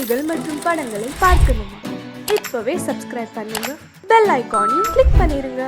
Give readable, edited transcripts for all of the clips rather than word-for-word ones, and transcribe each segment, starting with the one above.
காணொளிகள் மற்றும் படங்களை பார்க்கணுமா? இப்பவே சப்ஸ்கிரைப் பண்ணுங்க, பெல் ஐகானையும் கிளிக் பண்ணிருங்க.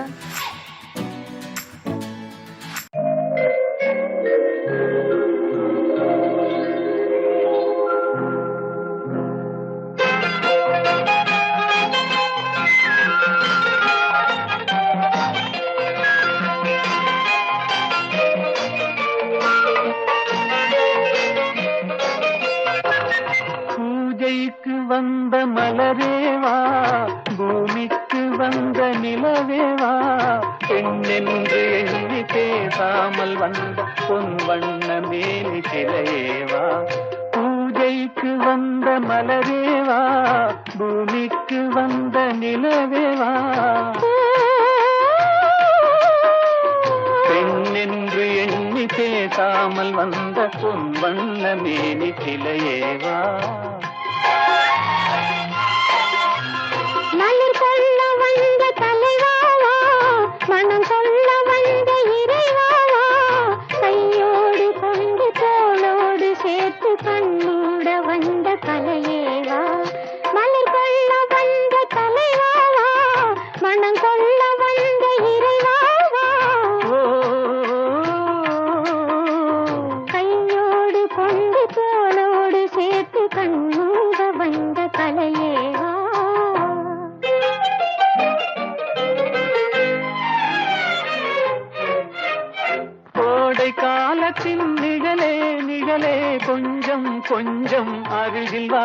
பூஜைக்கு வந்த மலரேவா, பூமிக்கு வந்த நிலவேவா, பெண்ணென்று எண்ணி பேசாமல் வந்த பொன் வண்ண மேனி சிலையேவா. பூஜைக்கு வந்த மலரேவா, பூமிக்கு வந்த நிலவேவா, பெண்ணென்று எண்ணி பேசாமல் வந்த பொன் வண்ண மேனி சிலையேவா. மலர் கொள்ள வந்த தலைவாவா, மனம் கொள்ள வந்த இறைவாவா, கையோடு கொண்டு தோளோடு சேர்த்து கண்ணூட வந்த கலையேவா. மலர் கொள்ள வந்த தலைவாவா, மனம் கொள்ள வந்த இறைவாவா, கையோடு கொண்டு தோளோடு சேர்த்து கண்ணூட வந்த கலையேவா. கோடை காலத்தின் நிழலே நிழலே, கொஞ்சம் கொஞ்சம் அருகில் வா.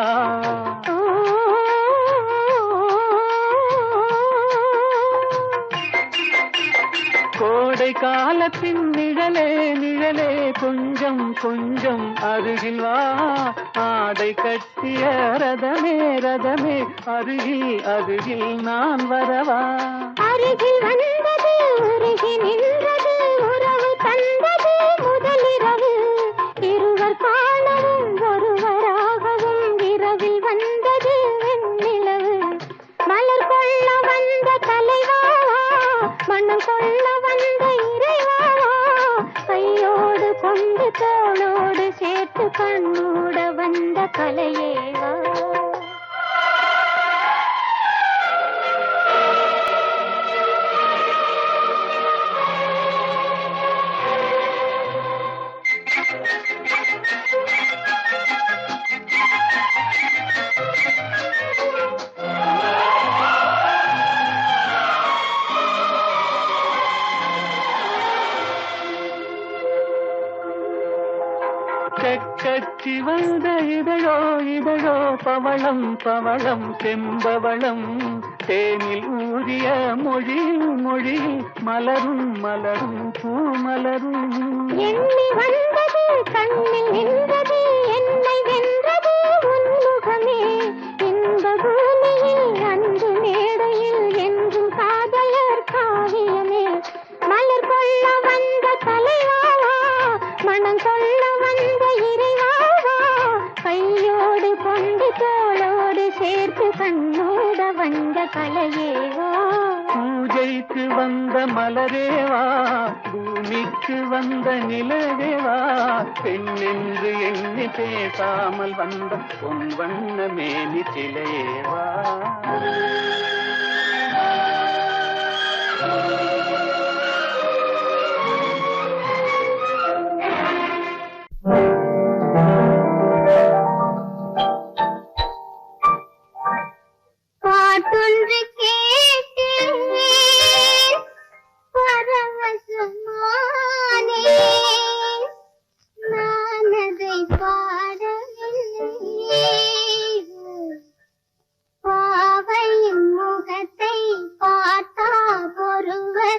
கோடை காலத்தின் நிழலே நிழலே, கொஞ்சம் கொஞ்சம் அருகில் வா. ஆடை கட்டிய ரதமே ரதமே, அருகில் அருகில் நான் வரவா. அருகில் வந்தது உருகி நின்றது, உறவு தந்தது முதலிரவு, இருவர் காணவும் ஒருவராகவும் இரவில் வந்தது வெண்ணிலவு. மலர் கொள்ள வந்த தலைவாவா, மனம் கொள்ள வந்த இறைவாவா, கையோடு கொண்டு தோளோடு சேர்த்து கண்ணூட வந்த கலையேவா. கட்சி வந்த இதழோ இதழோ, பவளம் பவளம் செம்பவளம், தேனில் ஊறிய மொழி மொழி, மலரும் மலரும் பூமலரும். எண்ணி வந்தது கண்ணில் நின்றது, என்னை வென்றது உன்முகமே. இந்த பூமியில் அன்பு மேடையில் என்றும் காதலர் காவியமே. மலர் கொள்ள வந்த தலைவாவா, மனம் கொள்ள வந்த இறைவாவா, கையோடு கொண்டு தோளோடு சேர்த்து கண்ணோட வந்த கலையேவா. பூஜைக்கு வந்த மலரேவா, பூமிக்கு வந்த நிலவேவா, பெண்ணென்று எண்ணி பேசாமல் வந்த பொன் வண்ண மேனி சிலையேவா. பாட்டொன்று கேட்டேன் பரவசமானேன், நான் அதை பாடவில்லை. பாவையின் முகத்தை பார்த்தா ஒருவர்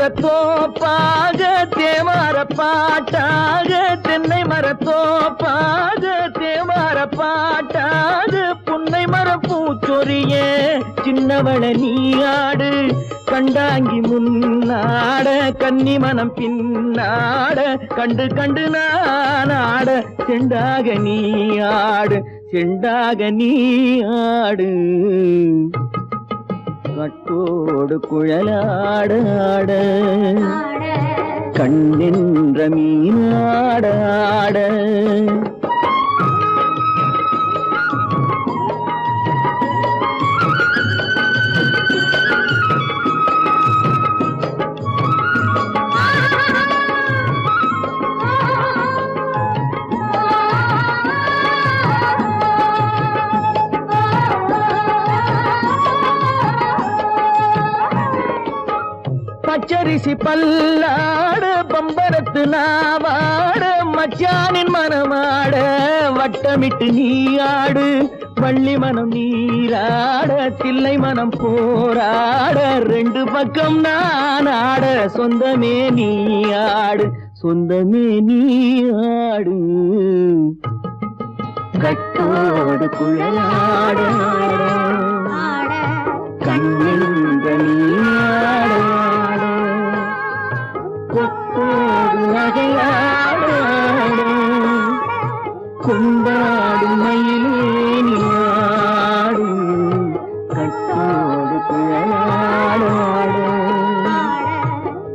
மரத்தோப்பாக தேமார பாட்டாக தென்னை மரத்தோப்பாக தேமார பாட்டாக புன்னை மரப்பூச்சொரிய சின்னவள நீயாடு கண்டாங்கி முன்னாட கன்னி மனம் பின்னாட கண்டு கண்டு நானாட செண்டாக நீயாடு செண்டாக நீயாடு கட்டோடு குழலாடாட கண்ணின்ற மீனாடாட பச்சரிசி பல்லாட பம்பரத்து நாவாட மச்சானின் மனமாட வட்டமிட்டு நீ ஆடு வள்ளி மனம் நீராட தில்லை மனம் போராட ரெண்டு பக்கம் நான் ஆட சொந்தமே நீ ஆடு சொந்தமே நீ ஆடு கட்டோடு குழலாட கண்ணின்ற நீயாட கொத்தோடு நகையாட கொண்டாடு மயிலே நீயாடு கட்டோடு குழலாட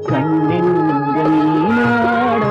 கண்ணின்ற நீயாட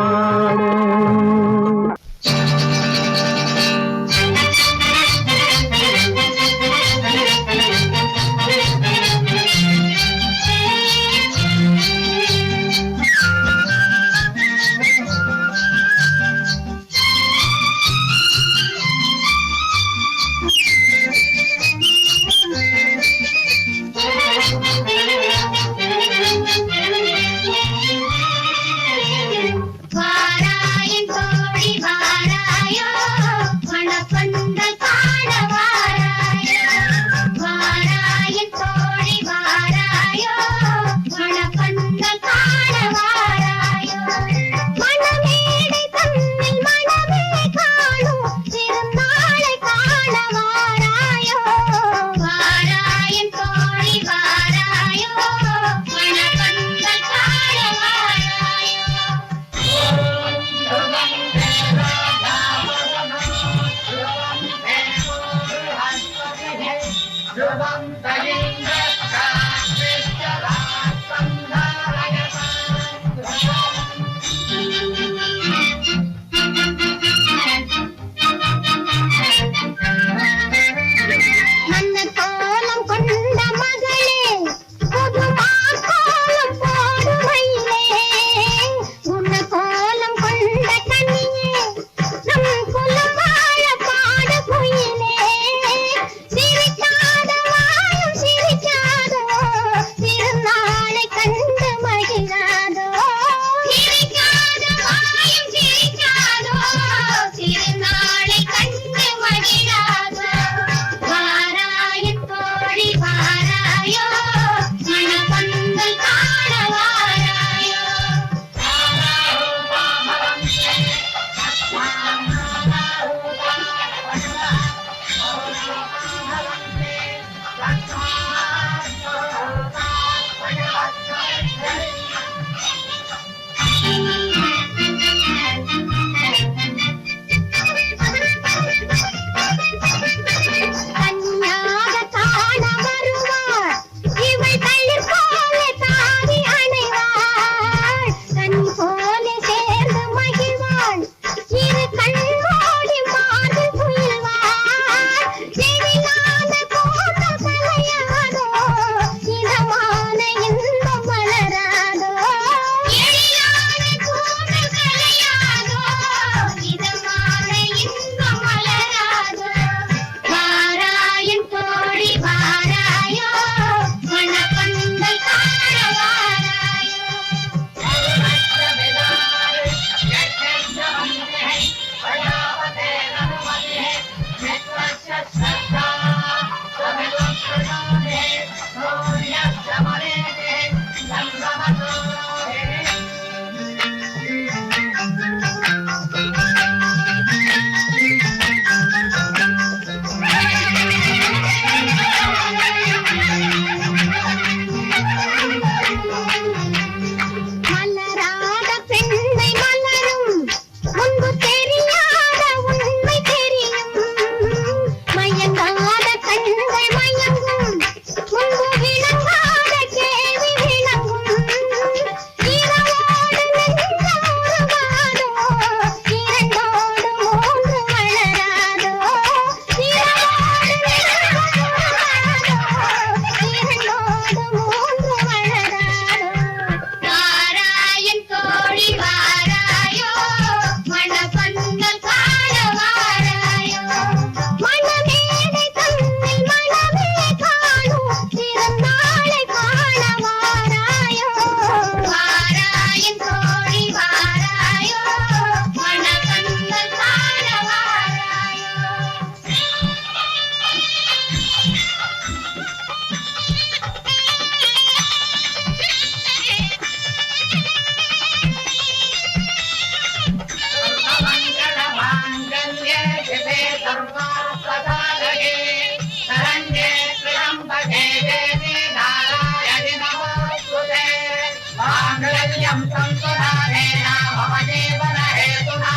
नित्यं संसुधानेन मम जीवन हेतुना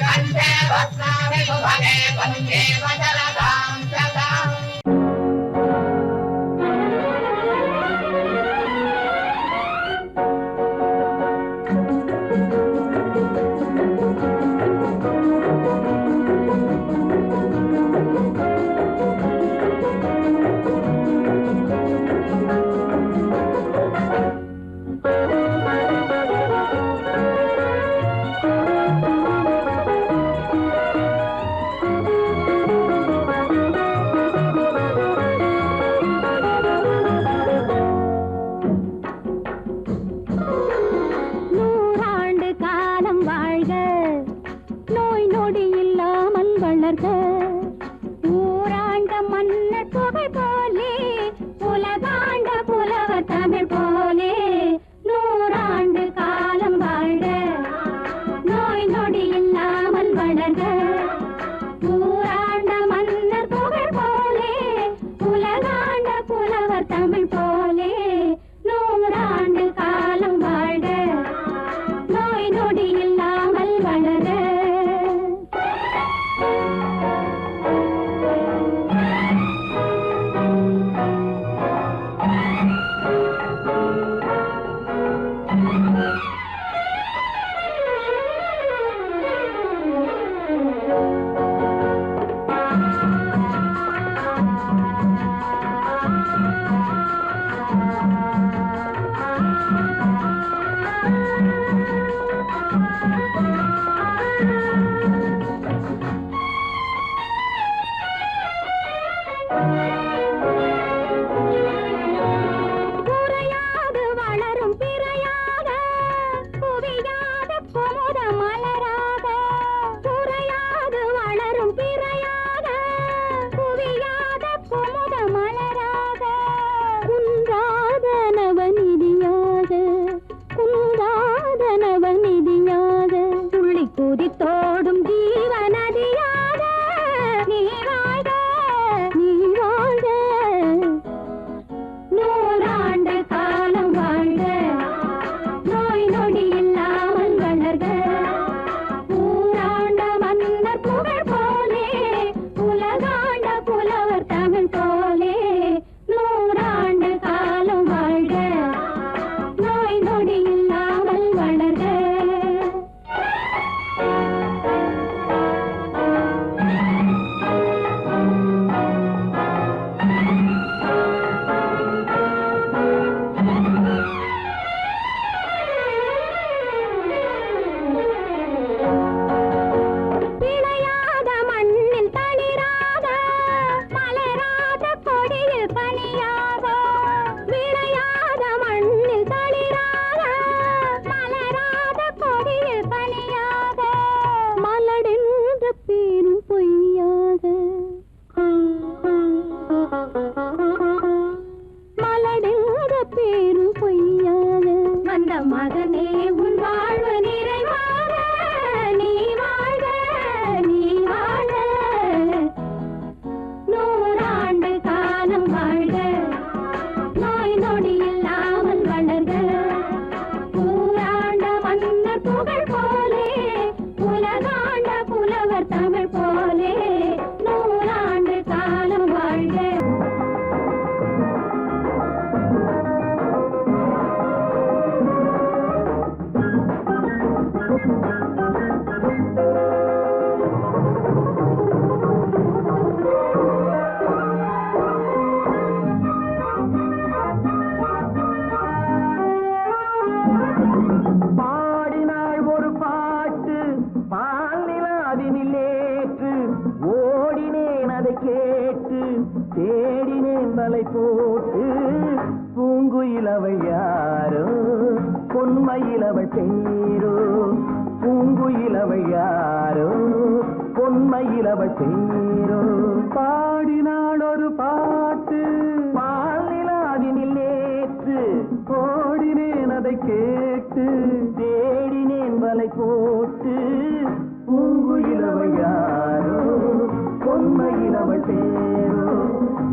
कण्ठे भस्मामि सुभगे वन्दे वज्रदां सदाम्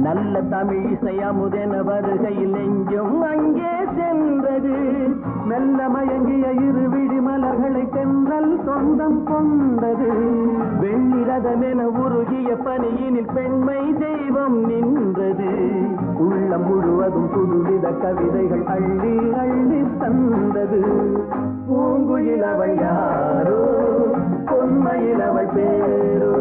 நல்ல தமிழிசை அமுதென வருகையில் எங்கும் அங்கே சென்றது மெல்ல மயங்கிய இரு விழி மலர்களை தென்றல் சொந்தம் கொண்டது. வெண்ணிரதமென உருகிய பனியினில் பெண்மை தெய்வம் நின்றது. உள்ளம் முழுவதும் புதுவித கவிதைகள் அள்ளி அள்ளி தந்தது. பூங்குயில் அவள் யாரோ, பொன்மையில் அவள் பேரோ.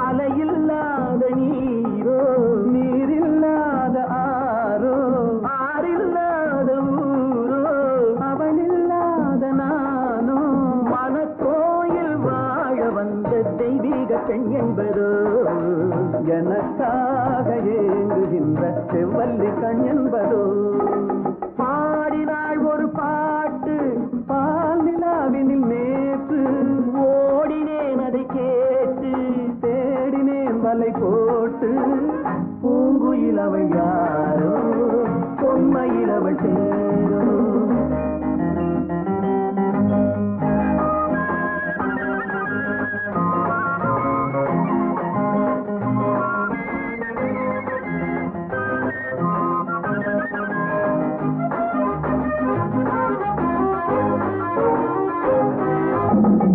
அலையில்லாத நீரோ, நீரில்லாத ஆரோ, ஆறில்லாத ஊரோ, அவளில்லாத நானோ. மனக்கோயில் வாழ வந்த தெய்வீக பெண் என்பதோ, எனக்காக ஏங்குகின்ற செவ்வல்லி கண் என்பதோ. பாடினாள் ஒரு பாட்டு பால் நிலாவினில் நேற்று. ஓடினேன் அதை கேட்டு, தேடினேன் வலை போட்டு. பூங்குயில் அவள் யாரோ, பொன்மையில் அவள் பேரோ.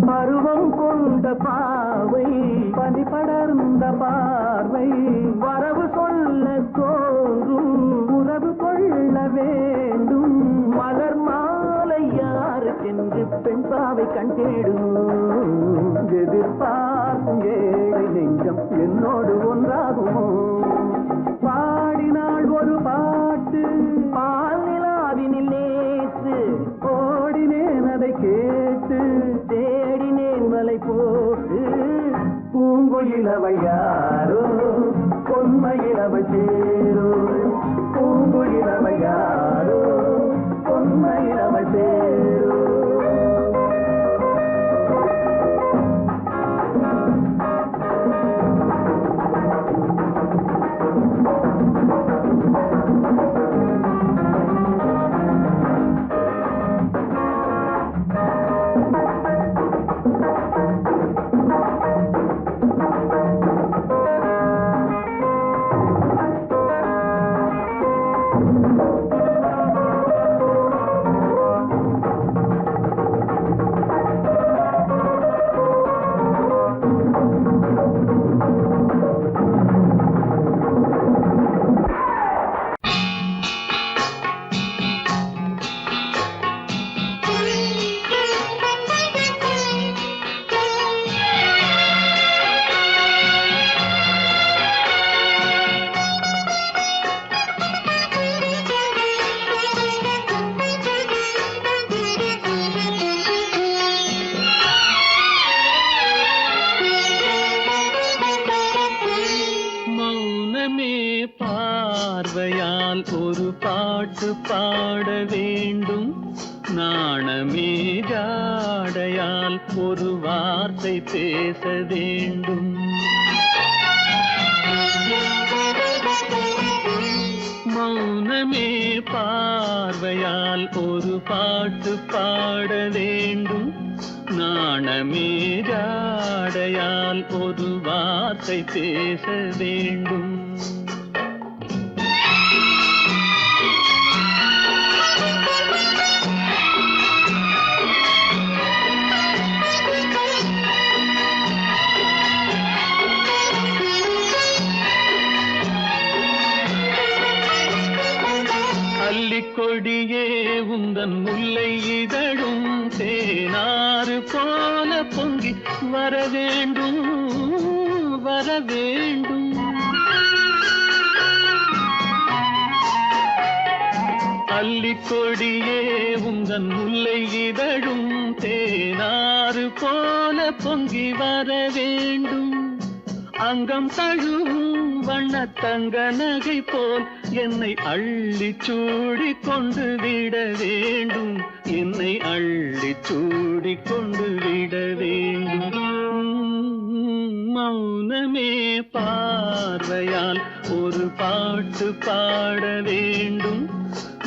பருவம் கொண்ட பாவை, பனி படர்ந்த பார்வை, வரவு சொல்ல தோன்றும், உறவு கொள்ள வேண்டும். மலர் மாலை யாருக்கென்று பெண் பாவை கண் தேடும். எதிர்பார்க்கும் ஏழை நெஞ்சம் என்னோடு ஒன்றாகுமோ. பாடினாள் ஒரு பாட்டு பால் நிலாவினில் நேற்று. ஓடினேன் அதை கேட்டு, தேடினேன் வலை போட்டு. பூங்குயில் அவள் யாரோ, பொன்மையில் அவள் பேரோ. பூங்குயில் அவள் யாரோ, பொன்மையில் அவள் பேரோ. பார்வையால் ஒரு பாட்டு பாட வேண்டும். நாணமே ஜாடையால் ஒரு வார்த்தை பேச வேண்டும். மௌனமே பார்வையால் ஒரு பாட்டு பாட வேண்டும். நாணமே ஜாடையால் ஒரு வார்த்தை பேச வேண்டும். கொடியே உந்தன் முல்லை இதழும் தேனாறு போல பொங்கி வர வேண்டும், வர வேண்டும். அல்லிக்கொடியே உந்தன் முல்லை இதழும் தேனாறு போல பொங்கி வர வேண்டும். அங்கம் தழுவும் வண்ணத்தங்க நகை போல் என்னை அள்ளி சூடி கொண்டு விட வேண்டும். என்னை அள்ளி சூடி கொண்டு விட வேண்டும். மௌனமே பார்வையால் ஒரு பாட்டு பாட வேண்டும்,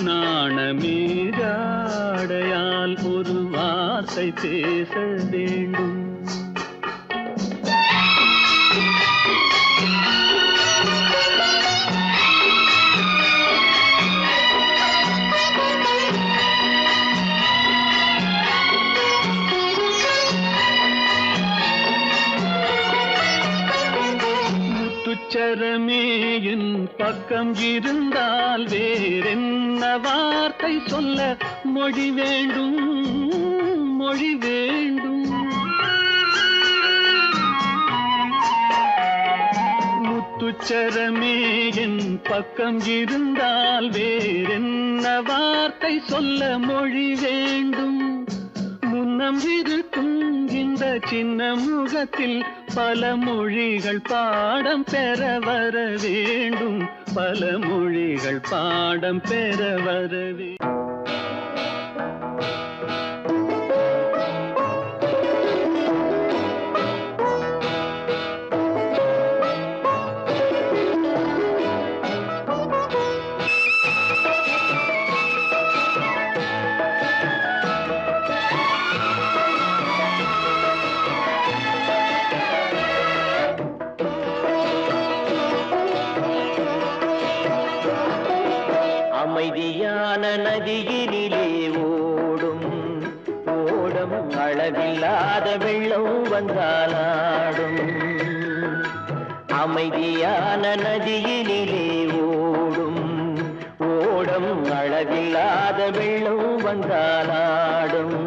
நாணமே ஜாடையால் ஒரு வார்த்தை பேச வேண்டும். முத்துச்சரமே என் பக்கம் இருந்தால் வேறென்ன வார்த்தை சொல்ல மொழி வேண்டும், மொழி வேண்டும். முத்துச்சரமே என் பக்கம் இருந்தால் வேறென்ன வார்த்தை சொல்ல மொழி வேண்டும். முன்னம் இருக்கும் இந்த சின்ன முகத்தில் பல மொழிகள் பாடம் பெற வர வேண்டும், பல மொழிகள் பாடம் பெற வர வேண்டும். அமைதியான நதியினிலே ஓடும் ஓடம் அளவில்லாத வெள்ளம் வந்தாலாடும். அமைதியான நதியினிலே ஓடும் ஓடம் அளவில்லாத வெள்ளம் வந்தாலாடும்.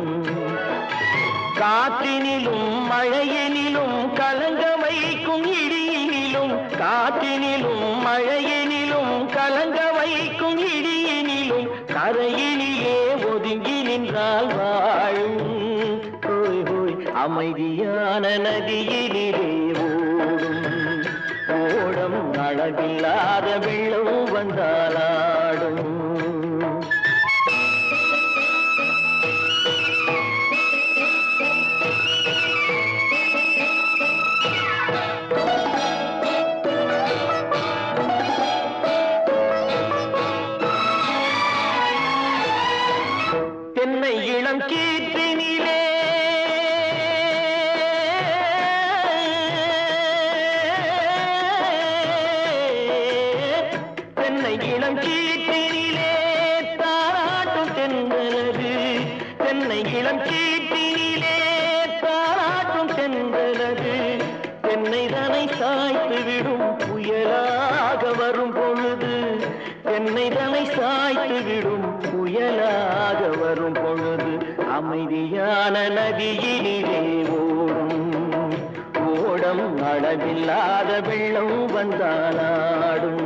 காற்றினிலும் மழையினிலும் கலங்க வைக்கும் இடியினிலும், காற்றினிலும் மழையினிலும் கலங்க வைக்கும் இடியினிலும் கரையினிலே ஒதுங்கி நின்றால் வாழும். ஹோய் ஹோய் அமைதியான நதியினிலே ஓடும் ஓடம் அளவில்லாத வெள்ளம் வந்தாலாடும். தென்னை இளம் கீற்றினிலே தென்னை இளம் கீற்றினிலே தாராட்டும் தென்றலது, தென்னை இளம் கீற்றினிலே தாராட்டும் தென்றலது. தென்னை தனை சாய்த்து விடும் புயலாக வரும் பொழுது, தென்னை தனை சாய்த்து விடும் புயலாக வரும் பொழுது அமைதியான நதியினிலே ஓடும் ஓடம் அளவில்லாத வெள்ளம் வந்தாலாடும்.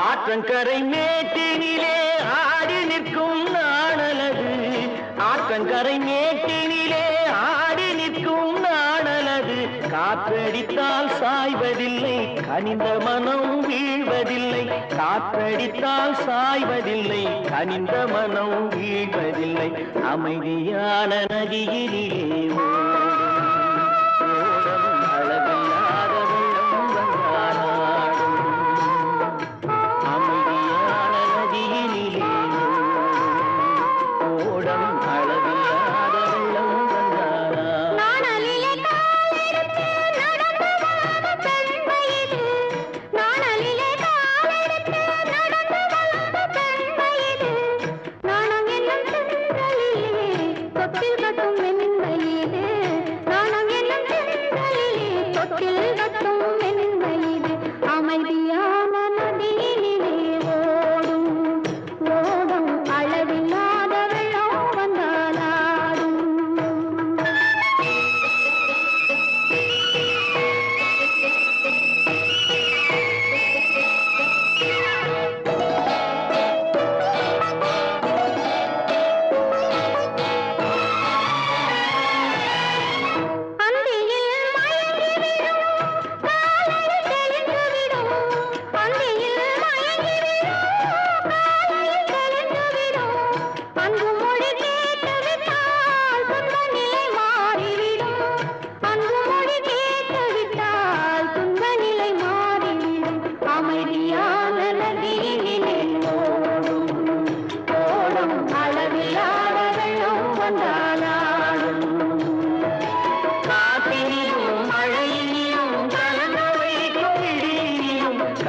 ஆற்றங்கரை மேட்டினிலே ஆடி நிற்கும் நாணலது, ஆற்றங்கரை மேட்டினிலே ஆடி நிற்கும் நாணலது. காற்றடித்தால் சாய்வதில்லை கனிந்த மனம் வீழ்வதில்லை, காற்றடித்தால் சாய்வதில்லை கனிந்த மனம் வீழ்வதில்லை. அமைதியான நதியினிலே ஓடும் அளவில்லாத வெள்ளம் வந்தாலாடும். அமைதியான நதியினிலே ஓடம் அளவில்லாத வெள்ளம் வந்தாலாடும். நாணலிலே காலெடுத்து நடந்து வளர்ந்த பெண்மையிது, நாணலிலே காலெடுத்து நடந்து வளர்ந்த பெண்மையிது. நாணம் என்னும் செங்கலிலே தொட்டில் கட்டும் மென்மையிலே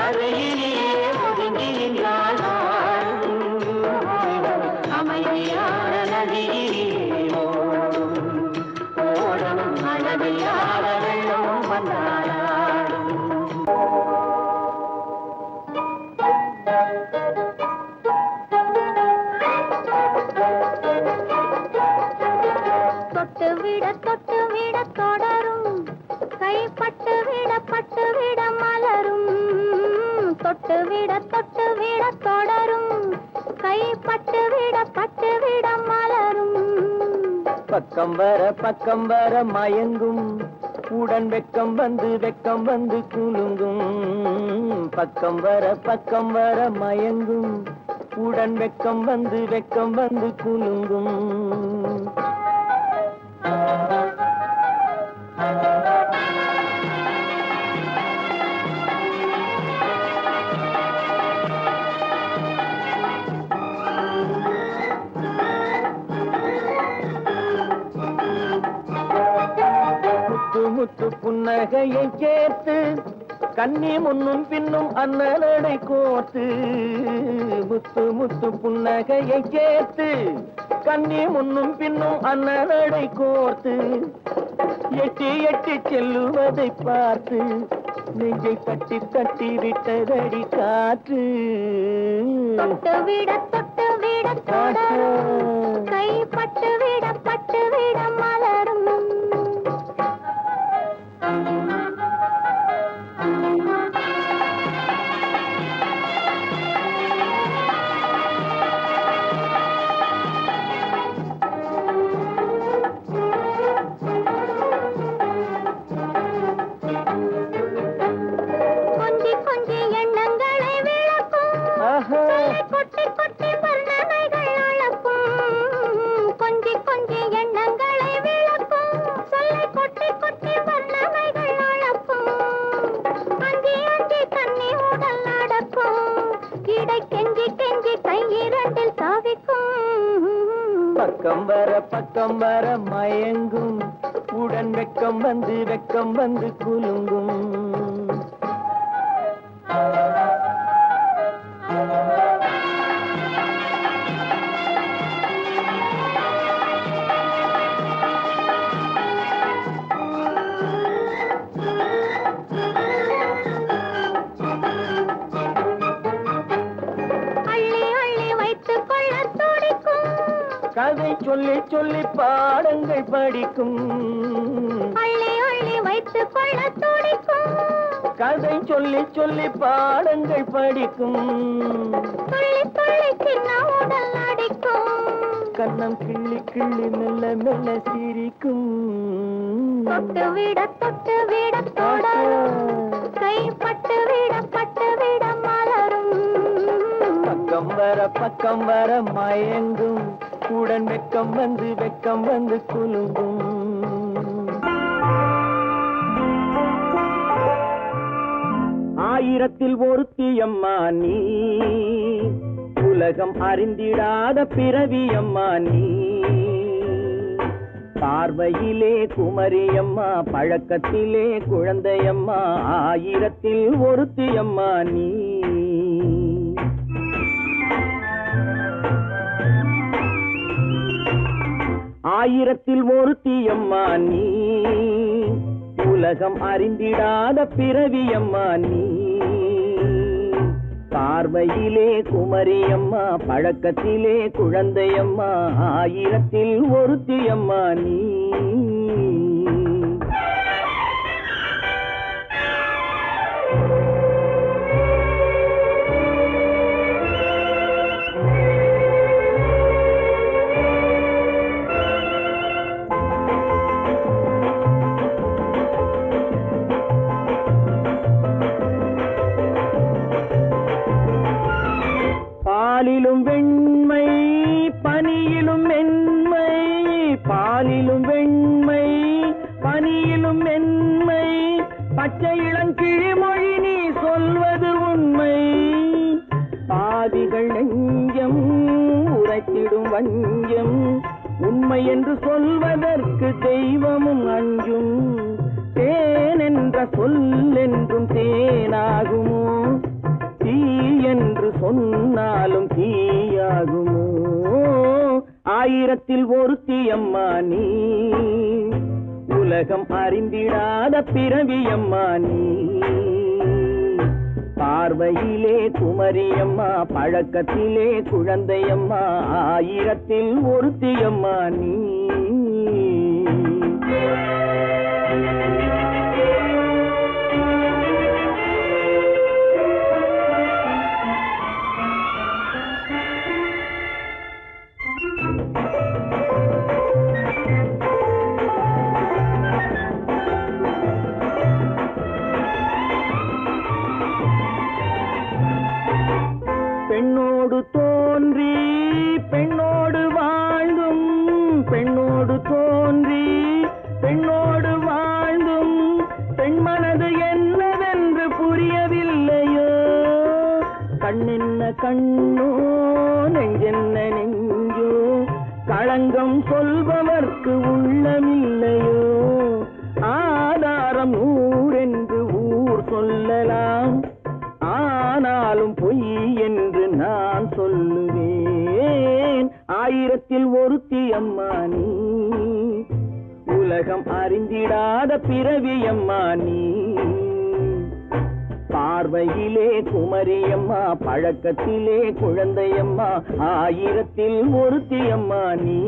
கரையிலே ஒதுங்கி நின்றால் அமைதியான நதியிலே ஓடும் ஓடும் அளவில்லாத வெள்ளம் வந்தாடும். தொட்டு விட தொடரும் கைப்பட்டு விட மலரும் தொட்டு விட தொடரும் கைப்பட்டு விட மலரும். பக்கம் வர மயங்கும் உடன் வெக்கம் வந்து குலுங்கும். பக்கம் வர மயங்கும் உடன் வெக்கம் வந்து குலுங்கும். முத்து புன்னகையை சேர்த்து கண்ணி முன்னும் பின்னும் அண்ணலடை கோர்த்து. முத்து புன்னகையை சேர்த்து கண்ணி முன்னும் பின்னும் அண்ணலடை கோர்த்து. எட்டி செல்லுவதை பார்த்து நெஞ்சை தட்டி விட்டதடி காற்று. தொட்டு விட தொடரும் கைப்பட்டு விட மலரும். கொஞ்சி எண்ணங்களை விளக்கும் கொட்டி வர்ணனைகள் அளக்கும். கொஞ்சி எண்ணங்களை விளக்கும் சொல்லை கொட்டி வர்ணனைகள் அளக்கும். அஞ்சி தண்ணி உடல் நடக்கும் இடை கெஞ்சி கையிரண்டில் சாவிக்கும். பக்கம் வர மயங்கும் உடன் வெக்கம் வந்து குலுங்கும். கதை சொல்லி பாடங்கள் படிக்கும். அள்ளி வைத்துக் கொள்ள துடிக்கும். கதை சொல்லி பாடங்கள் படிக்கும். துள்ளி சின்ன உடல் அடிக்கும். கண்ணம் கிள்ளி மெல்ல சிரிக்கும். தொட்டு விட தொடரும் கைப்பட்டு விட மலரும். பக்கம் வர மயங்கும் உடன் வெக்கம் வந்து குலுங்கும். ஆயிரத்தில் ஒருத்தியம்மா நீ உலகம் அறிந்திடாத பிறவியம்மா நீ. பார்வையிலே குமரியம்மா பழக்கத்திலே குழந்தையம்மா. ஆயிரத்தில் ஒருத்தியம்மா நீ. ஆயிரத்தில் ஒருத்தியம்மா நீ உலகம் அறிந்திடாத பிறவியம்மா நீ. பார்வையிலே குமரியம்மா பழக்கத்திலே குழந்தையம்மா. ஆயிரத்தில் ஒருத்தியம்மா நீ. பாலிலும் வெண்மை பனியிலும் மென்மை. பாலிலும் வெண்மை பனியிலும் மென்மை. பச்சை இளங்கிழிமொழி நீ சொல்வது உண்மை. பாதிகள் நெஞ்சம் உரைத்திடும் வஞ்சம். உண்மை என்று சொல்வதற்கு தெய்வமும் அஞ்சும். தேன் என்ற சொல் என்றும் தேனாகுமோ? ஆயிரத்தில் ஒருத்தி அம்மா நீ, உலகம் அறிந்திடாத பிறவி அம்மா நீ. பார்வையிலே குமரியம்மா, பழக்கத்திலே குழந்தையம்மா, ஆயிரத்தில் ஒருத்தி அம்மா நீ. பெண்ணோடு தோன்றி பெண்ணோடு வாழ்ந்தும், பெண்ணோடு தோன்றி பெண்ணோடு வாழ்ந்தும், பெண்மனது என்னவென்று புரியவில்லையோ. கண்ணென்ன கண்ணோ, நெஞ்சென்ன நெஞ்சோ, களங்கம் சொல்பவர்க்கு உள்ளமில்லையோ. ஆதாரம் ஊரென்று ஊர் சொல்லலாம், ஆனாலும் பொய் என்று நான் சொல்லுவேன். ஆயிரத்தில் ஒருத்தி அம்மா நீ, உலகம் அறிந்திடாத பிறவி அம்மா நீ. பார்வையிலே குமரியம்மா, பழக்கத்திலே குழந்தையம்மா, ஆயிரத்தில் ஒருத்தி அம்மா நீ.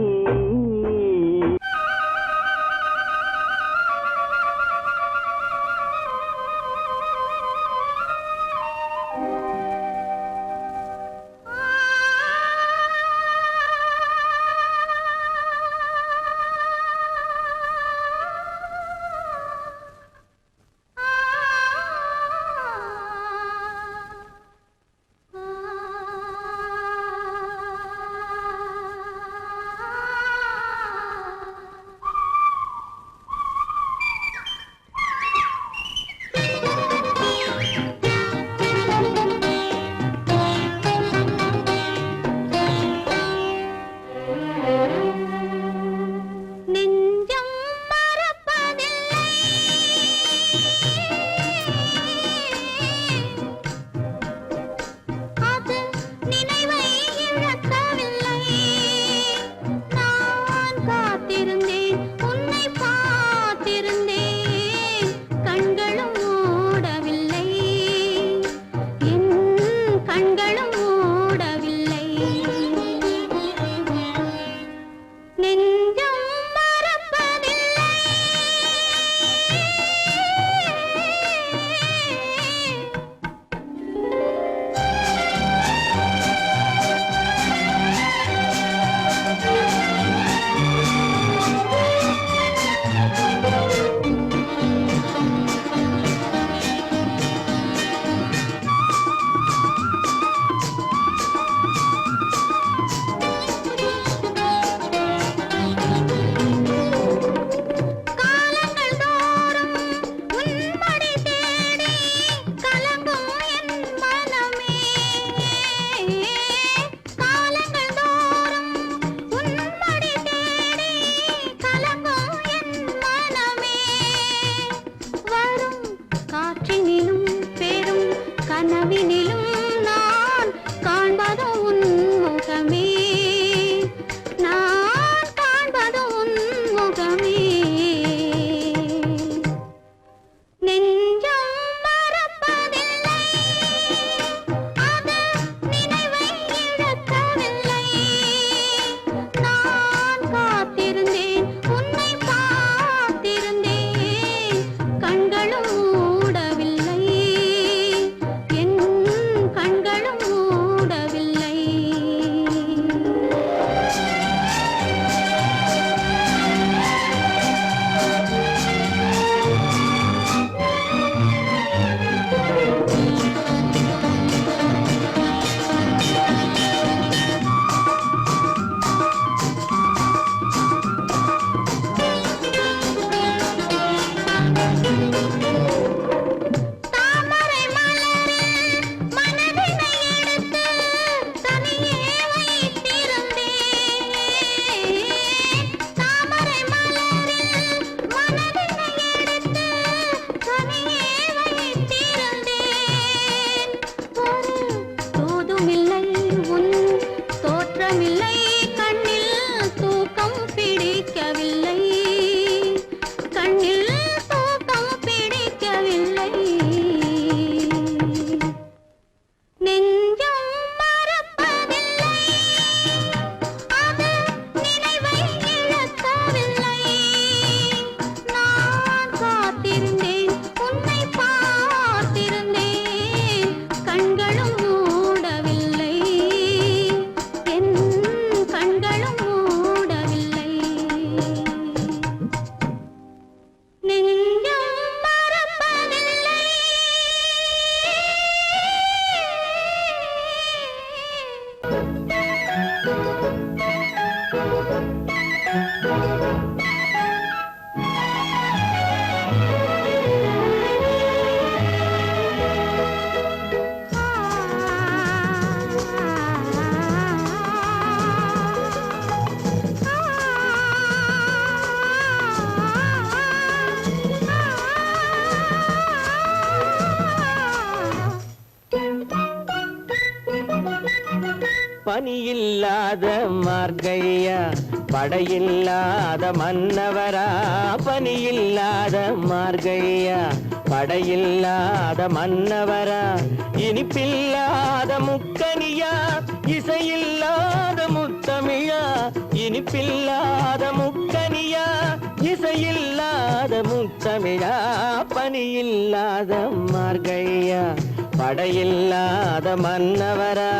பனியில்லாத மார்கழியா படையில்லாத மன்னவரா பனியில்லாத மார்கழியா படையில்லாத மன்னவரா இனிப்பில்லாத முக்கனியா இசையில்லாத முத்தமிழா இனிப்பில்லாத முக்கனியா இசையில்லாத முத்தமிழா பனியில்லாத மார்கழியா படையில்லாத மன்னவரா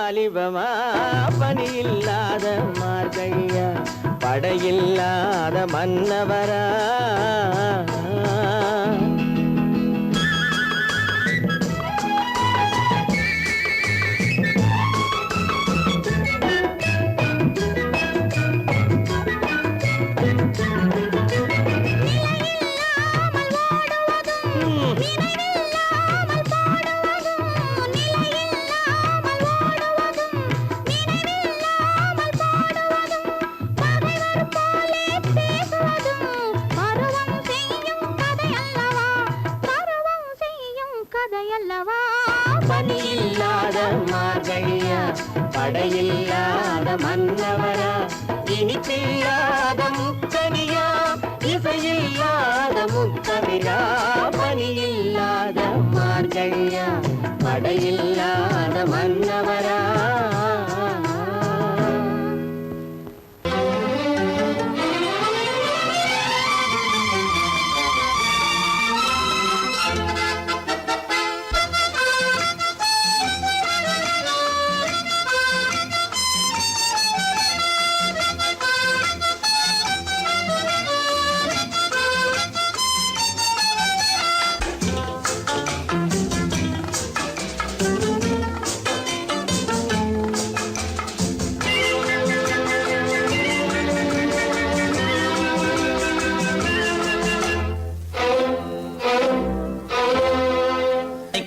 வாலிபமா பனியில்லாத மார்கழியா படையில்லாத மன்னவரா பனியில்லாத மார்கழியா படையில்லாத மன்னவரா இனிப்பில்லாத முக்கனியா இசையில்லாத முத்தமிழா பனியில்லாத மார்கழியா படையில்லாத மன்னவரா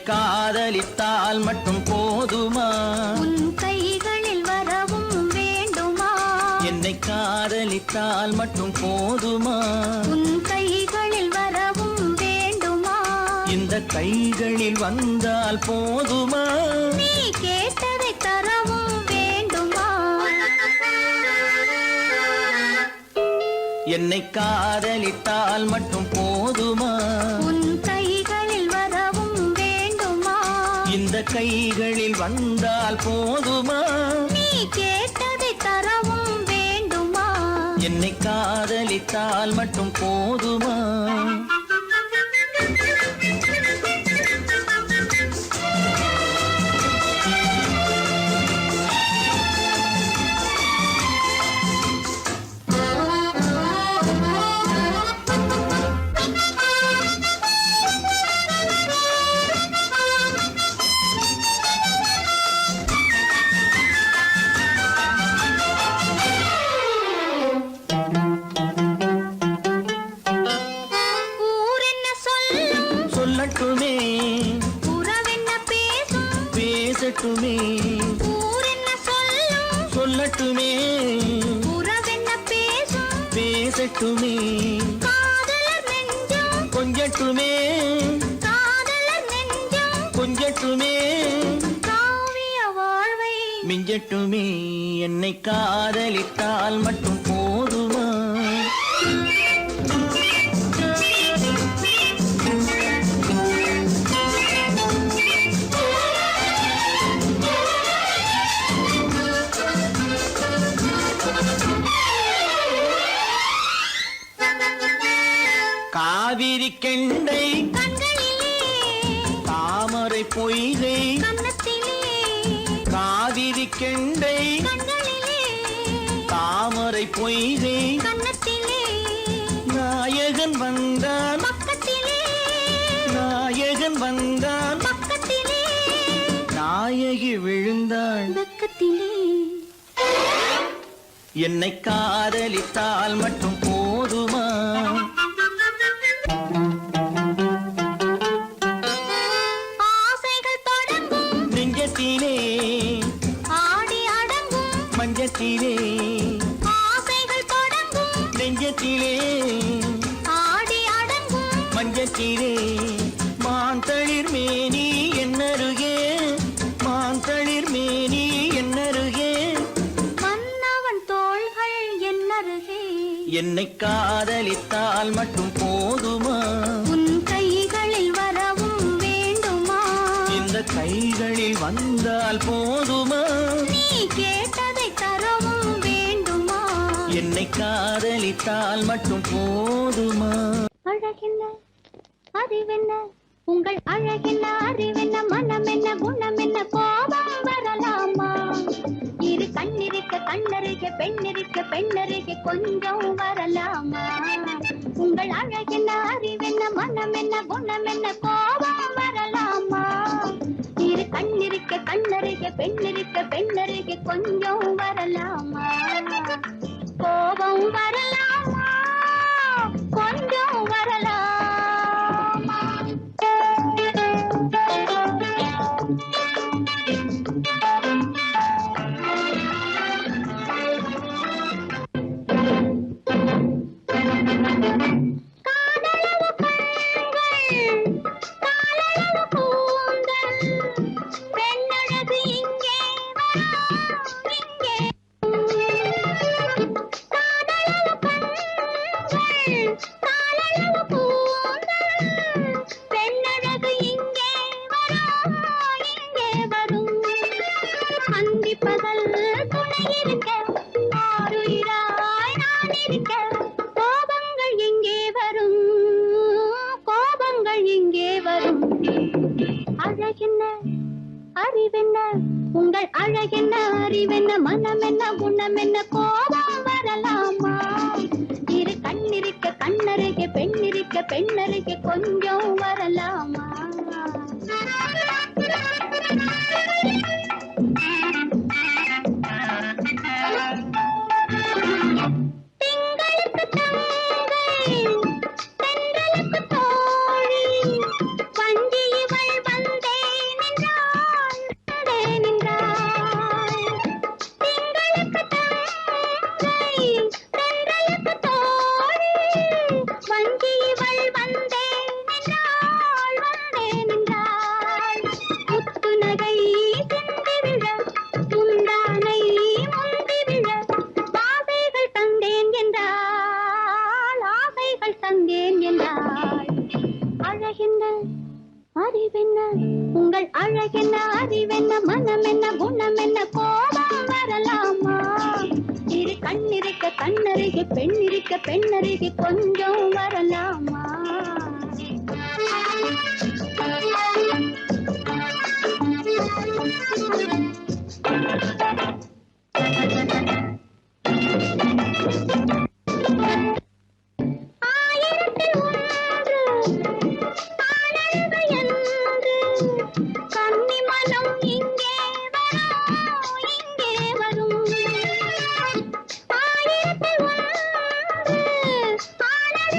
காதலித்தால் மட்டும் போதுமா உன் கைகளில் வரவும் வேண்டுமா என்னை காதலித்தால் மட்டும் போதுமா உன் கைகளில் வரவும் வேண்டுமா இந்த கைகளில் வந்தால் போதுமா நீ கேட்டதை தரவும் வேண்டுமா என்னை காதலித்தால் மட்டும் போதுமா உன் கைகளில் வரவும் வேண்டுமா இந்த கைகளில் வந்தால் போதுமா நீ கேட்டதை தரவும் வேண்டுமா என்னை காதலித்தால் மட்டும் போதுமா சொல்லட்டுமே உறவென்ன பேசும் பேசட்டுமே காதலர் நெஞ்சம் கொஞ்சட்டுமே காதலர் நெஞ்சம் கொஞ்சட்டுமே காவிய வாழ்வை மிஞ்சட்டுமே என்னை காதலித்தால் மட்டும் போதுமா காவிரி கெண்டை கண்களிலே தாமரை பொய்கை கன்னத்திலே காவிரி கெண்டை கண்களிலே தாமரை பொய்கை கன்னத்திலே நாயகன் வந்தான் பக்கத்திலே நாயகன் வந்தான் பக்கத்திலே நாயகி விழுந்தாள் பக்கத்திலே என்னை காதலித்தால் மட்டும் போதுமா ஆசைகள் தொடங்கும் நெஞ்சத்திலே ஆடி அடங்கும் மஞ்சத்திலே ஆசைகள் தொடங்கும் நெஞ்சத்திலே ஆடி அடங்கும் மஞ்சத்திலே மாந்தளிர் மேனி என்னருகே மாந்தளிர் மேனி என்னருகே மன்னவன் தோள்கள் என்னருகே என்னை காதலித்தால் மட்டும் போதுமா உன் கைகளில் வரவும் வேண்டுமா இந்த கைகளில் வந்தால் போதுமா நீ கேட்டதை தரவும் வேண்டுமா என்னை காதலித்தால் மட்டும் போதுமா அழகென்ன அறிவென்ன உங்கள் அழகென்ன அறிவென்ன மனம் என்ன குணம் என்ன கோபம் வரலாமா இரு கண்ணிருக்க கண்ணருக பெண்ணிருக்க பெண்ணருக கொஞ்சம் வரலாமா உங்கள் அழகென்ன அறிவென்ன மனம் என்ன குணம் என்ன கோபம் வரலாமா இரு கண்ணிருக்க கண்ணருக பெண்ணிருக்க பெண்ணருக கொஞ்சம் வரலாமா கோபம் வரலாமா கொஞ்சம் வரலாமா காதலவு கண்கள் காலளவு கூந்தல் பெண்ணழகு இங்கே வரும் இங்கே காதலவு கண்கள் காலளவு கூந்தல் பெண்ணழகு இங்கே வரும் அந்தி பகல் துணை இருக்க ஆருயிராய் நான் இருக்க கோபங்கள் எங்கே வரும் கோபங்கள் எங்கே வரும் அழகென்ன அறிவென்ன உங்கள் அழகென்ன அறிவென்ன மனம் என்ன குணம் என்ன கோபம் வரலாமா இரு கண்ணிருக்க கண்ணருக பெண்ணிருக்க பெண்ணருக கொஞ்சம் வரலாமா திங்களுக்கு தங்கை தென்றலுக்கு தோழி வஞ்சி இவள் வந்தே நின்றாள் திங்களுக்கு தங்கை தென்றலுக்கு தோழி வஞ்சி இவள் வந்தே நின்றாள் முத்து நகை சிந்தி விழ முந்தானை முந்தி விழ ஆசைகள் தந்தேன் என்றாள் அழகென்ன அறிவென்ன உங்கள் அழகென்ன அறிவென்ன மனம் என்ன குணம் என்ன கோபம் வரலாமா இரு கண்ணிருக்க கண்ணருக பெண்ணிருக்க பெண்ணருக கொஞ்சம் வரலாமா ஆயிரத்தில் ஒன்று ஆனந்த என்று கன்னி மனம் இங்கே வரும் ஆயிரத்தில் ஒன்று ஆனந்த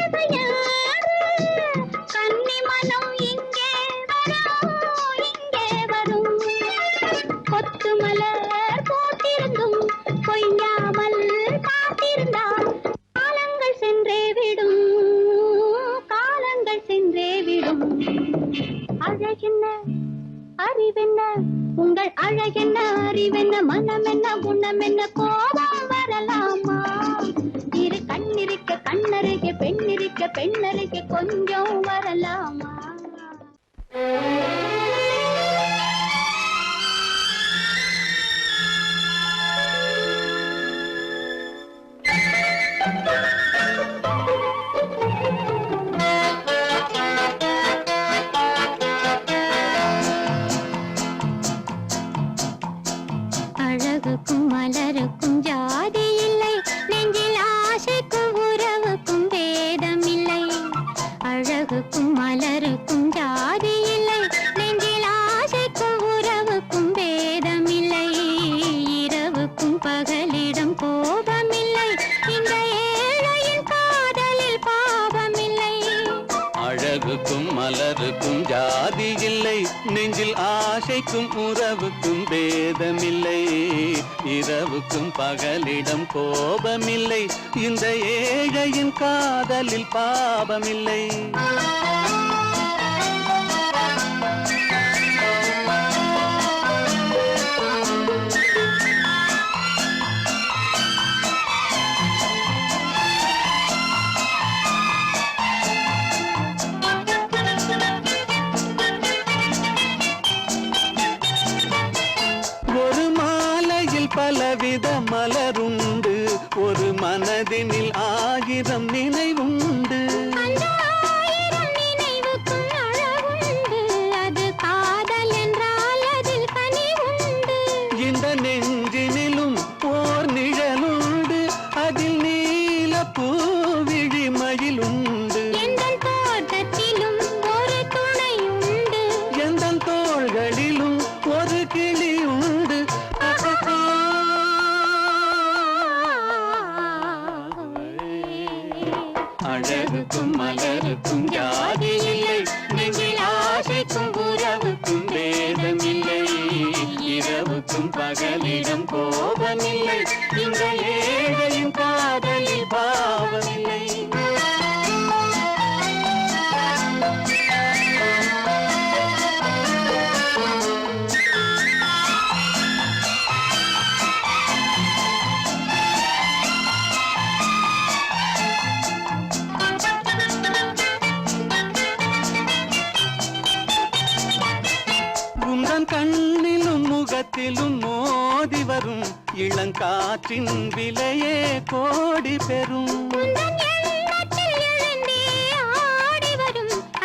என்ன குணம் என்ன கோபம் வரலாமா இரு கண்ணிருக்க கண்ணருகே பெண்ணிருக்க பெண்ணருகே கொஞ்சம் வரலாமா அழகுக்கும் மலருக்கும் ஜாதி இல்லை நெஞ்சில் ஆசைக்கும் உறவுக்கும் பேதம் இல்லை அழகுக்கும் மலருக்கும் ஜாதி இல்லை நெஞ்சில் ஆசைக்கும் உறவுக்கும் பேதம் இல்லை இரவுக்கும் பகலிடம் கோபம் இல்லை இந்த ஏழையின் காதலில் பாவம் இல்லை அழகுக்கும் மலருக்கும் ஜாதி இல்லை நெஞ்சில் ஆசைக்கும் உறவுக்கும் பேதமில்லை இரவுக்கும் பகலிடம் கோபமில்லை இந்த ஏழையின் காதலில் பாவமில்லை பலவித மலருண்டு ஒரு மனதினில் ஆயிரம் நினைவுண்டு அது காதல் என்றால் அதில் கனிவுண்டு இந்த நெஞ்சினிலும் போர் நிழலுண்டு அதில் நீல பூவிழி மயிலுண்டு எங்கள் தோட்டத்திலும் ஒரு துணையுண்டு எங்கள் தோள்களிலும் ஒரு கிளியுண்டு அழகுக்கும் மலருக்கும் ஜாதி இல்லை நெஞ்சில் ஆசைக்கும் உறவுக்கும் பேதமில்லை இரவுக்கும் பகலிடம் கோபமில்லை இந்த ஏழையின் காதலில் பாவமில்லை கண்ணிலும் முகத்திலும் மோதி வரும் இளங்காற்றின் விலையே கோடி பெறும்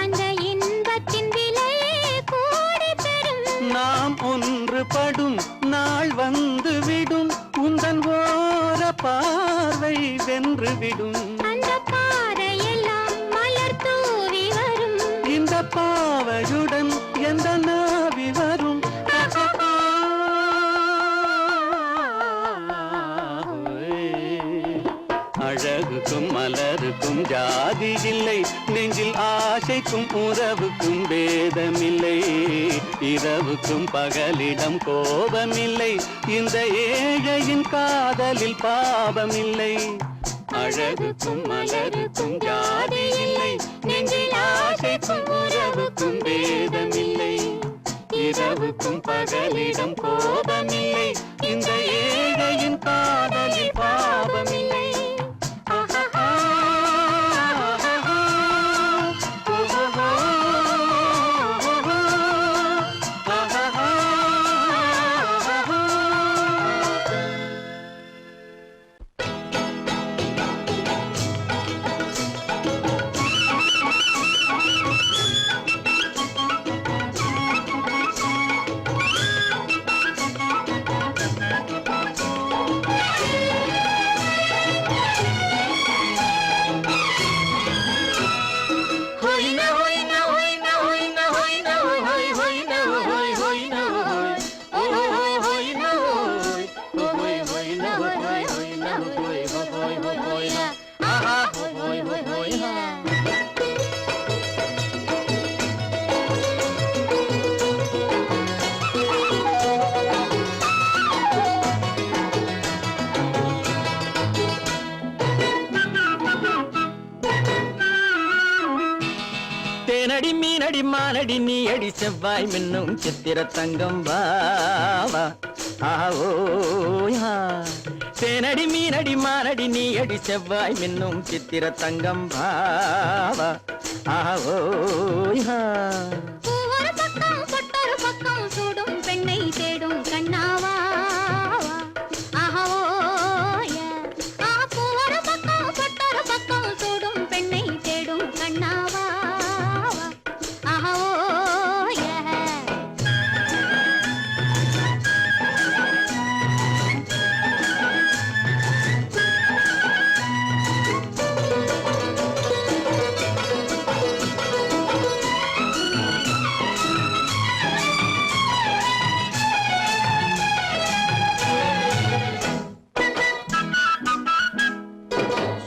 அந்த இன்பத்தின் விலையே கோடி பெறும் நாம் ஒன்றுபடும் நாள் வந்து விடும் உந்தன் ஓர பார்வை வென்று விடும் அந்த பாறையெல்லாம் மலர் தூவி வரும் இந்த பாவையுடன் எந்த நாவி வரும் அழகுக்கும் மலருக்கும் ஜாதி இல்லை நெஞ்சில் ஆசைக்கும் உறவுக்கும் பேதமில்லை இரவுக்கும் பகலிடம் கோபமில்லை இந்த ஏழையின் காதலில் பாவமில்லை அழகுக்கும் மலருக்கும் ஜாதி இல்லை நெஞ்சில் ஆசைக்கும் உறவுக்கும் பேதமில்லை இரவுக்கும் பகலிடம் கோபமில்லை இந்த ஏழையின் காதலில் பாவமில்லை தேனடி மீனடி மானடி நீ அடி செவ்வாய் மின்னும் சித்திர தங்கம் வாவா ஆவோயா தேனடி மீனடி மானடி நீ அடி செவ்வாய் மின்னும் சித்திர தங்கம் பாவா ஆவோயா பூவொரு பக்கம் பொட்டொரு பக்கம் சூடும் பெண்ணை தேடும் கண்ணாவா ஆஹோய பூவொரு பக்கம் பொட்டொரு பக்கம் சூடும் பெண்ணை தேடும் கண்ணாவா ஆஹோய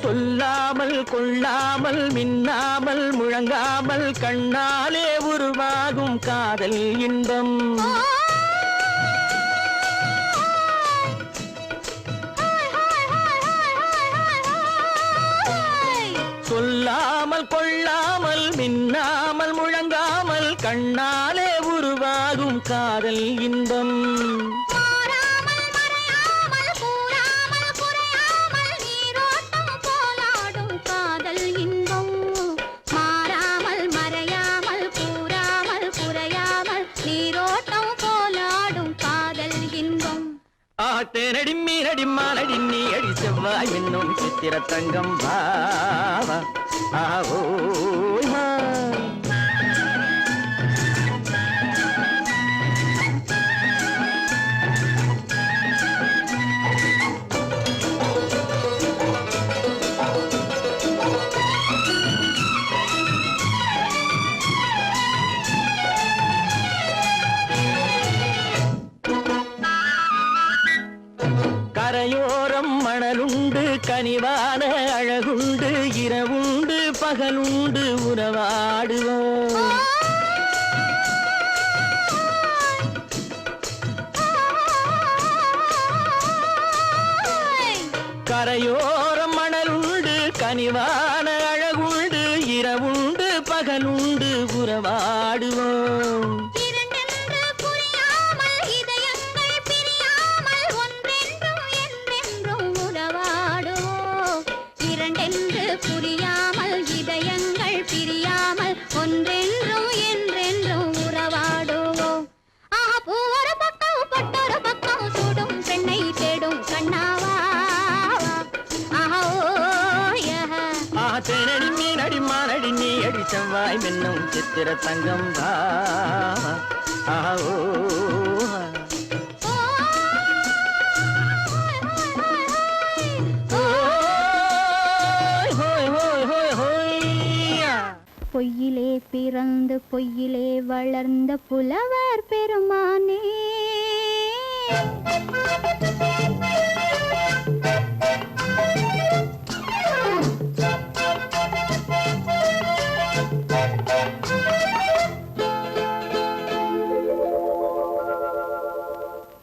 சொல்லாமல் கொள்ளாமல் மின்னாமல் முழங்காமல் கண்ணாலே உருவாகும் காதல் இன்பம் சொல்லாமல் கொள்ளாமல் மின்னாமல் முழங்காமல் கண்ணாலே உருவாகும் காதல் இன்பம் மாறாமல் மறையாமல் கூறாமல் குறையாமல் நீரோட்டம் போலாடும் காதல் இன்பம் மாறாமல் மறையாமல் கூறாமல் குறையாமல் நீரோட்டம் போலாடும் காதல் இன்பம் தேனடி மீனடி மானடி நீ அடி செவ்வாய் என்னும் சித்திர தங்கம் பாவா ஆவோயா கரையோரம் மணலுண்டு கனிவான அழகுண்டு இரவுண்டு பகலுண்டு உறவாடுவோம் கரையோரம் மணலுண்டு கனிவான அழகுண்டு இரவுண்டு பகலுண்டு உறவாடுவோம் இரண்டென்று புரியாமல் இதயங்கள் பிரியாமல் ஒன்றென்றும் என்றென்றும் உறவாடுவோம் இரண்டென்று புரியாமல் இதயங்கள் பிரியாமல் ஒன்றென்றும் என்றென்றும் உறவாடுவோம் பூவொரு பக்கம் பொட்டொரு பக்கம் சூடும் பெண்ணை தேடும் கண்ணாவா தேனடி மீனடி மானடி நீ அடி செவ்வாய் மின்னும் சித்திர தங்கம் பாவா பொய்யிலே பிறந்து பொய்யிலே வளர்ந்த புலவர் பெருமானே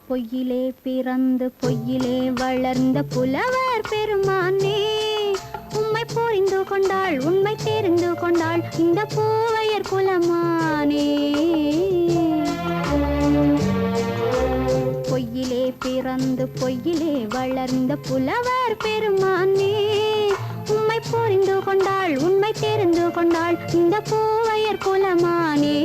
பொய்யிலே பிறந்து பொய்யிலே வளர்ந்த புலவர் பெருமானே உம்மை புரிந்து கொண்டாள் உண்மை தெரிந்து கொண்டாள் இந்த பூவையர் குலமானே பொய்யிலே பிறந்து பொய்யிலே வளர்ந்த புலவர் பெருமானே உம்மை புரிந்து கொண்டாள் உண்மை தெரிந்து கொண்டாள் இந்த பூவையர் குலமானே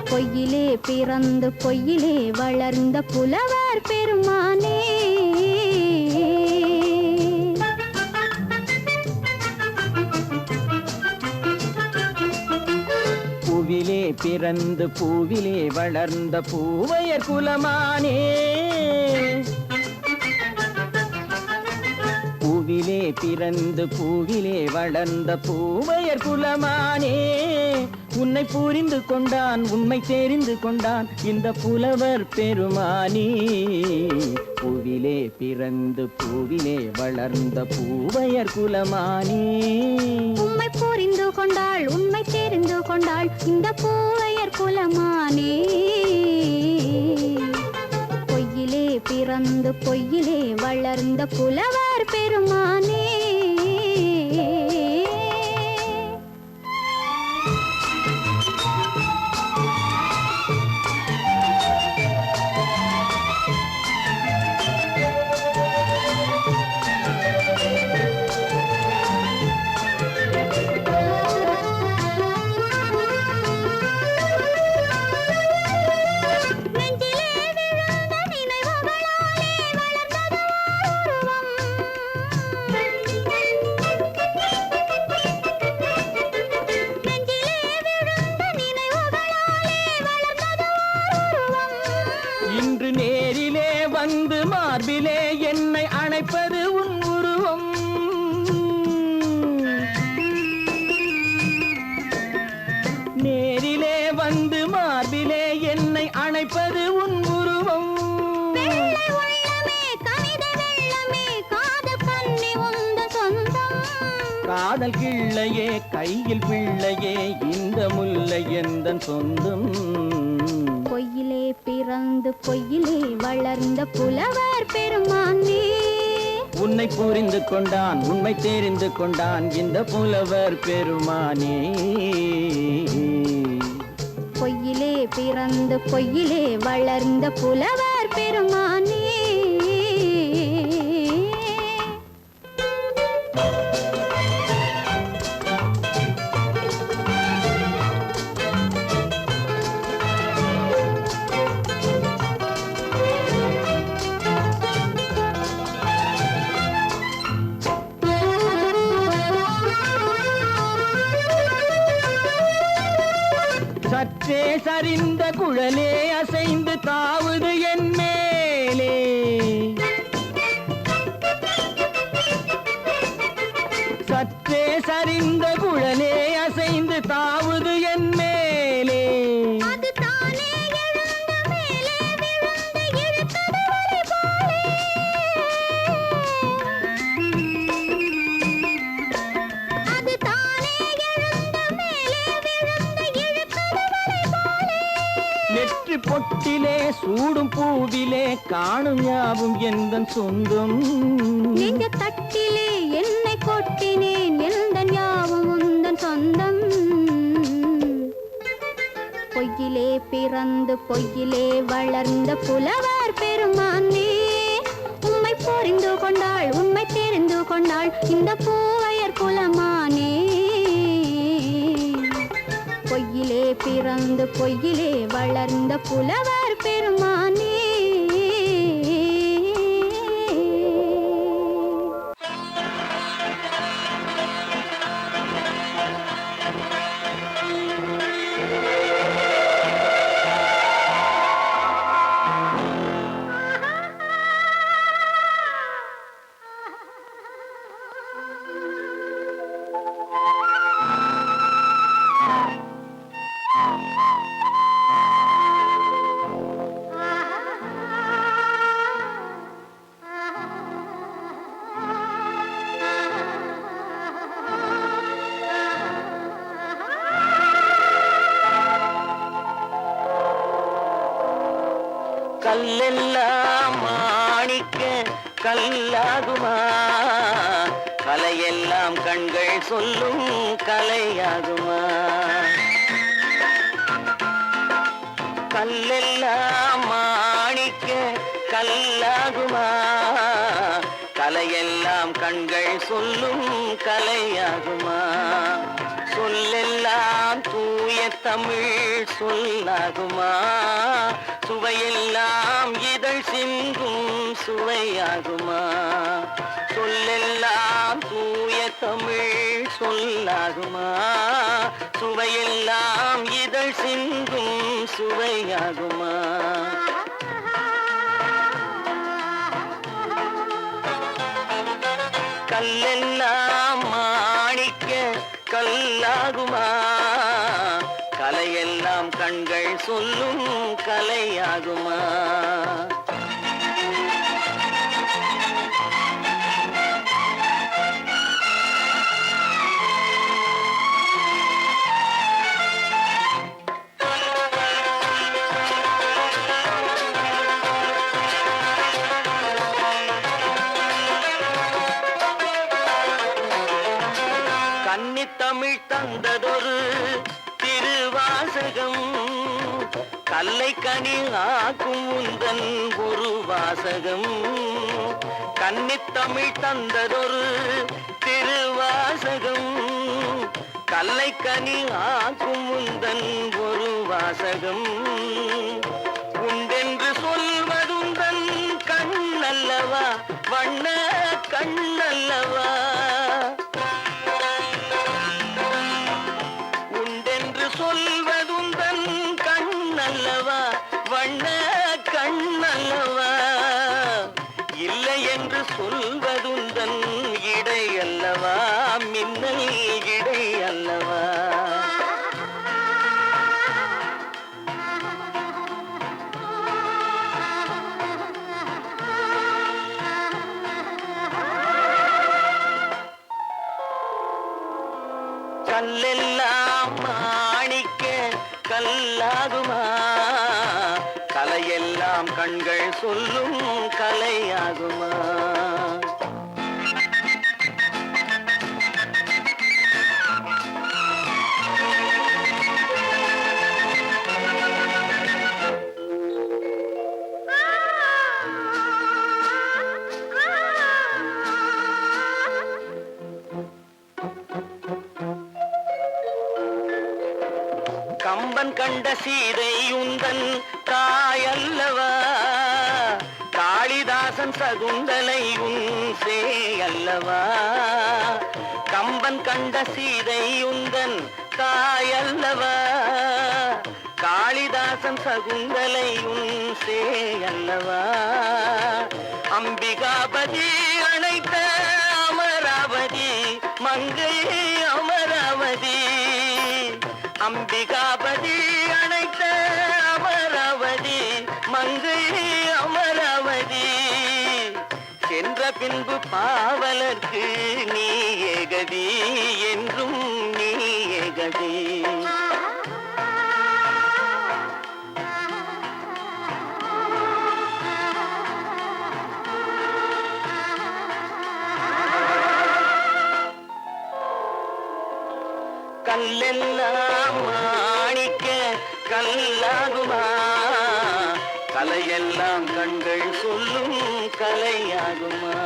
பொய்யிலே பிறந்து பொய்யிலே வளர்ந்த புலவர் பெருமானே பூவிலே பிறந்து பூவிலே வளர்ந்த பூவையர் குலமானே பூவிலே பிறந்து பூவிலே வளர்ந்த பூவையர் குலமானே உன்னை புரிந்து கொண்டான் உண்மை தெரிந்து கொண்டான் இந்த புலவர் பெருமானே பூவிலே பிறந்து பூவிலே வளர்ந்த பூவையர் குலமானே உம்மை புரிந்து கொண்டாள் உண்மை தெரிந்து கொண்டாள் இந்த பூவையர் குலமானே பொய்யிலே பிறந்து பொய்யிலே வளர்ந்த புலவர் பெருமானே நேரிலே வந்து மார்பிலே என்னை அணைப்பது உன் உருவம். நேரிலே வந்து மார்பிலே என்னை அணைப்பது உன் உருவம். வெள்ளை உள்ளமே கவிதை வெள்ளமே காதல் கண்ணி உந்தன் சொந்தம். காதல் கிள்ளையே கையில் பிள்ளையே இந்த முல்லை எந்தன் சொந்தம். பொய்யிலே பிறந்து பொய்யிலே வளர்ந்த புலவர் பெருமானே. உன்னை புரிந்து கொண்டான் உண்மை தெரிந்து கொண்டான் இந்த புலவர் பெருமானே. பொய்யிலே பிறந்து பொய்யிலே வளர்ந்த புலவர் பெருமானே. சற்றே சரிந்த குழலே அசைந்து தாவுது என் மேலே. சற்றே சரிந்த குழலே அசைந்து தாவுது என் மேலே. அது தானே எழுந்த மேலே விழுந்து இழுத்தது வலை போலே. அது தானே எழுந்த மேலே விழுந்து இழுத்தது வலை போலே. நெற்றி பொட்டிலே சூடும் பூவிலே காணும் யாவும் எந்தன் சொந்தம். நெஞ்ச தட்டிலே என்னை கொட்டினேன் எந்தன் யாவும் உந்தன் சொந்தம். பொய்யிலே பிறந்து பொய்யிலே வளர்ந்த புலவர் பெருமானே. உம்மை புரிந்து கொண்டாள் உண்மை தெரிந்து கொண்டாள் இந்த பூவையர் குலமானே. பொய்யிலே பிறந்து பொய்யிலே வளர்ந்த புலவர் பெருமானே. கல்லெல்லாம் மாணிக்க கல்லாகுமா, கலையெல்லாம் கண்கள் சொல்லும் கலையாகுமா. கல்லெல்லாம் மாணிக்க கல்லாகுமா, கலையெல்லாம் கண்கள் சொல்லும் கலையாகுமா. சொல்லெல்லாம் தூய தமிழ் சொல்லாகுமா, சுவையெல்லாம் இதழ் சிந்தும் சுவையாகுமா. சொல்லெல்லாம் தூய தமிழ் சொல்லாகுமா, சுவையெல்லாம் இதழ் சிந்தும் சுவையாகுமா. கல்லெல்லாம் மாணிக்க கல்லாகுமா, கலையெல்லாம் கண்கள் சொல்லும் கலையாகுமா. கன்னித்தமிழ் தந்ததொரு திருவாசகம், கல்லை கனி ஆக்கும் உந்தன் ஒரு வாசகம். கன்னித்தமிழ் தந்ததொரு திருவாசகம், கல்லை கனி ஆக்கும் உந்தன் ஒரு வாசகம். உண்டென்று சொல்வதுந்தன் கண்ணல்லவா, வண்ண கண்ணல்லவா. சொல்வதுந்தன் கண்ணல்லவா, வண்ண கண்ணல்லவா. சொல்வதுந்தன் இடை அல்லவா, மின்னல் இடை அல்லவா. கல்லெல்லாம் மாணிக்க கல்லாகுமா, கலையெல்லாம் கண்கள் சொல்லும் கலையாகுமா. கம்பன் கண்ட சீதை உந்தன் தாயல்லவா, காளிதாசன் சகுந்தலை உன் சேயல்லவா. கம்பன் கண்ட சீதை உந்தன் தாயல்லவா, காளிதாசன் சகுந்தலை உன் சேயல்லவா. அம்பிகாபதி அணைத்த அமராவதி மங்கை அமராவதி, அம்பிகாபதி அணைத்த அமராவதி மங்கை அமராவதி. சென்ற பின்பு பாவலர்க்கு நீ ஏகதி, என்றும் நீ ஏகதி. கல்லெல்லாம் மாணிக்க கல்லாகுமா, கலையெல்லாம் கண்கள் சொல்லும் கலையாகுமா.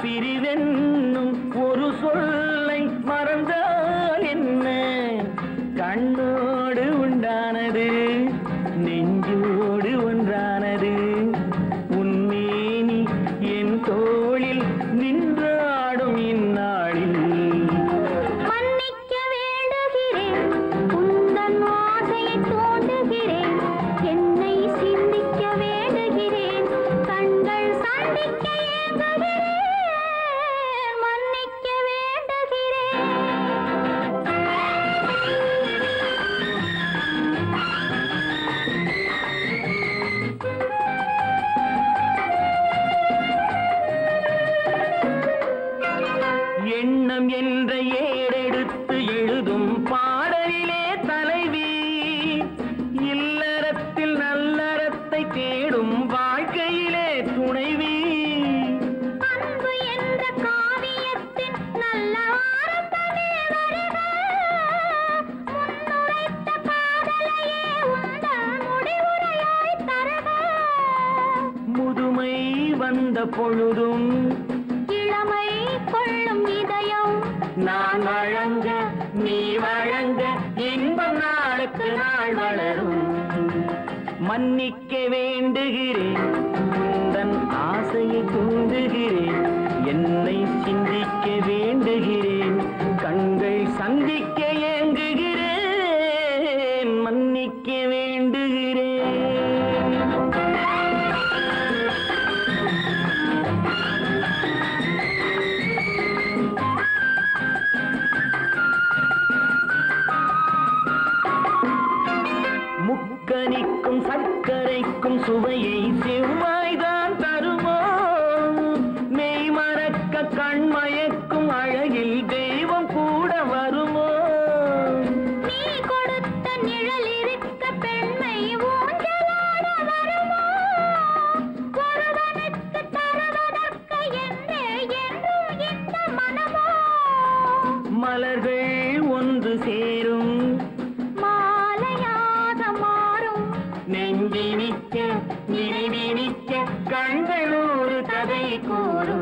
பிரிவென்னும் ஒரு சொல்லை மறந்தால் என்ன, கண்ணோடு உண்டானது நெஞ்சோடு ஒன்றானது, உன்மேனி என் தோளில் நின்றாடும் இந்நாளில். மன்னிக்க வேண்டுகிறேன், உந்தன் ஆசையை தோண்டுகிறேன், என்னை சிந்திக்க வேண்டுகிறேன், கண்கள் சந்திக்க ஏங்குகிறேன், மன்னிக்க வேண்டுகிறேன். எண்ணம் என்ற ஏடெடுத்து எழுதும் பாடலிலே தலைவி, இல்லறத்தில் நல்லறத்தை தேடும் வாழ்க்கையிலே துணைவி. அன்பு என்ற காவியத்தின் நல்ல ஆரம்பமே வருக, முன்னுரைத்த காதலையே உந்தன் முடிவுரையாய் தருக. முதுமை வந்த பொழுதும் இளமை கொள்ளும் இதயம் நான் வழங்க நீ வழங்க இன்பம் நாளுக்கு நாள் வளரும். மன்னிக்க வேண்டுகிறேன், உந்தன் ஆசையை தூண்டுகிறேன், என்னை சிந்திக்க வேண்டுகிறேன், கண்கள் சந்திக்க சுவையை செவ்வாய்தான் தருமோ மெய் மறக்க கண் மயக்கும் அழகில் தெய்வம் கூட வருமோ நீ கொடுத்த நிழல் இருக்க பெண்மை ஊஞ்சலாட வருமோ ஒருவனுக்கு தருவதற்கு என்றே என்றும் இந்த மனமோ மலர்கள் ஒன்று சேரும் மாலையாக மாறும் நெஞ்சினிக்க நினைவினிக்க கண்கள் ஒரு கதை கூறும்